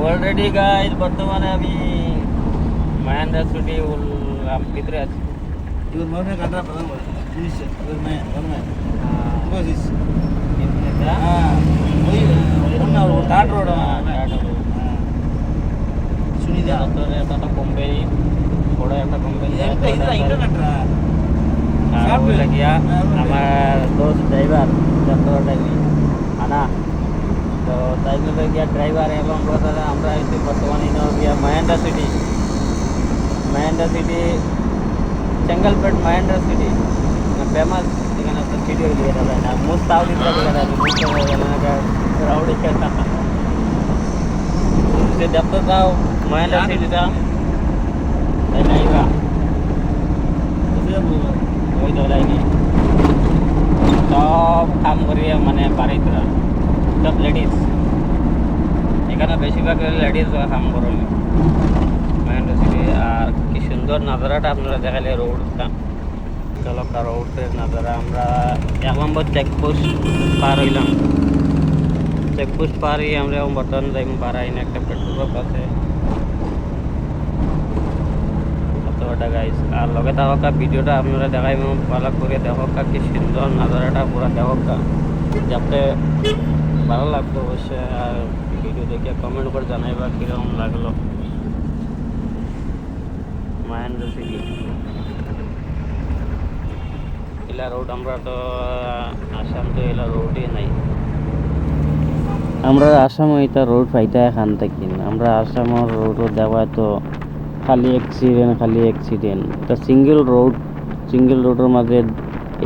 Already guys বর্তমানে আমি Mahendra city ভিতরে আছি। ಇವ್ರ ಮಗನೇ ಕಂಡ್ರ ಪ್ರಧಾನ ಇವ್ರ ಮನೆ ಅವ್ರ ಮನೆ ಗೋಸಿಸ್ ಅವ್ರು ಟಾಟ್ ರೋಡ್ শুনিদা একটা কোম্পানি, বড় একটা কোম্পানি গিয়া আমার দোস্ত ড্রাইভার যন্ত্র ড্রাইভিং আনা, তো তাই মিলে গিয়া ড্রাইভার এবং আমরা এসে বর্তমানে গিয়া Mahindra city Chengalpet Mahindra city famous. এখানে তো ভিডিও দিয়ে দেবে না, মোস্ট তাও দিতে রাউডি খেলতা দেখতে চাও মহেন্দ্র সিটিটা, তাই নাইবা ওই দৌড়াইনি সব কাম করিয়ে মানে বাড়িতে সব লেডিস, এখানে বেশিরভাগ লেডিস কাম করেন মহেন্দ্র সিটি। আর কি সুন্দর নাজারাটা আপনারা দেখালে রোডটা, চলকা রোডের নাজারা। আমরা 1 নম্বর চেকপোস্ট পার হইলাম, চেকপোস্ট পার হয়ে আমরা বর্তমান যাই পাড়াইন একটা পেট্রোল পাম্প আছে অতটা গাইস। আর লগে থাকা ভিডিওটা আপনারা দেখাই ভালো করে দেখা কি সুন্দর নাজারাটা পুরো দেখা, যাতে ভালো লাগতো অবশ্যই। আর ভিডিও দেখে কমেন্ট করে জানাইবা কীরকম লাগলো মহেন্দ্র সিটি এলা রোড। আমরা তো আসাম তো এলা রোডই নাই, আমরা আসামে এটা রোড পাইতে এখান থেকে। আমরা আসামের রোডও দেওয়া তো খালি অ্যাক্সিডেন্ট। এটা সিঙ্গেল রোডের মাঝে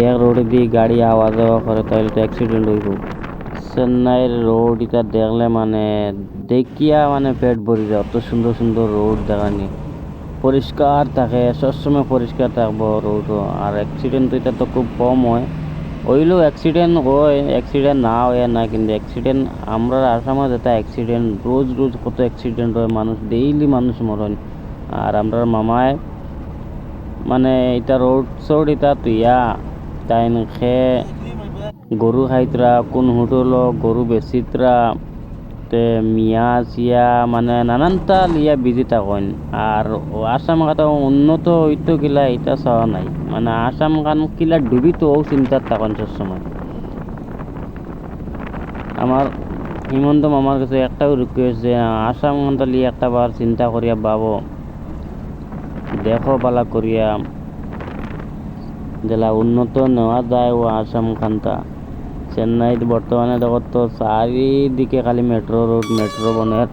এক রোডে দিয়ে গাড়ি আওয়া যাওয়া করে, তাহলে তো অ্যাক্সিডেন্ট হইব। চেন্নাইয়ের রোড এটা দেখলে মানে দেখিয়া মানে পেট ভরি যায়, অত সুন্দর সুন্দর রোড দেখানি, পরিষ্কার থাকে, সবসময় পরিষ্কার থাকবো রোডও। আর অ্যাক্সিডেন্ট এটা তো খুব কম হয়, হইলেও অ্যাক্সিডেন্ট হয়, অ্যাক্সিডেন্ট না হয় না, কিন্তু অ্যাক্সিডেন্ট আমরা আসামে যেটা অ্যাক্সিডেন্ট রোজ কত অ্যাক্সিডেন্ট হয়, মানুষ ডেইলি মানুষ মরণ। আর আমরা মামায় মানে এটা রোড এটা তুইয়া তাই খেয়ে গরু খাইতরা, কোন হোটেল গরু বেচিতরা, তে মিয়া চিয়া মানে নানানটা লিয়া বিজি থাকেন। আর আসাম খাতা উন্নত হইতো কিলা এটা চাওয়া নাই, মানে আসাম খান কিলা ডুবিত ও চিন্তার থাকেন সবসময়। আমার হিমন্ত মামার কাছে একটাও রিকোয়েস্ট যে আসাম খানটা লিয়ে একটা বার চিন্তা করিয়া ভাবো, দেখো পালা করিয়া জেলা উন্নত নেওয়া যায় ও আসাম খানটা। চেন্নাইত বর্তমানে দেখো তো চারিদিকে খালি মেট্রো বনের।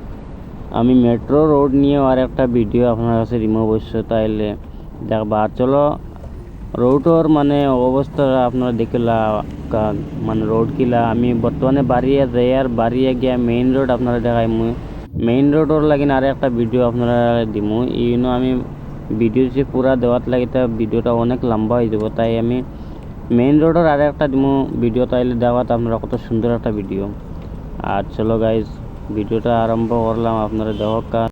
আমি মেট্রো রোড নিয়ে আর একটা ভিডিও আপনার কাছে দিম অবশ্যই, তাইলে দেখবা। চলো রোডর মানে অবস্থা আপনারা দেখলা, মানে রোড কিলা আমি বর্তমানে বাড়িয়ে যাই। আর বাড়িয়ে গিয়া মেইন রোড আপনারা দেখাই, মেইন রোডর লাগিন আর একটা ভিডিও আপনারা দিমু। ইউনো আমি ভিডিও যে পুরা দেওয়াত লাগে তা ভিডিওটা অনেক লম্বা হয়ে যাব, তাই আমি মেইন রোডের আর একটা দিমু ভিডিও, তাইলে দেওয়াত আপনারা কত সুন্দর একটা ভিডিও। আর চলো গাইজ ভিডিওটা আরম্ভ করলাম, আপনারা দেখা।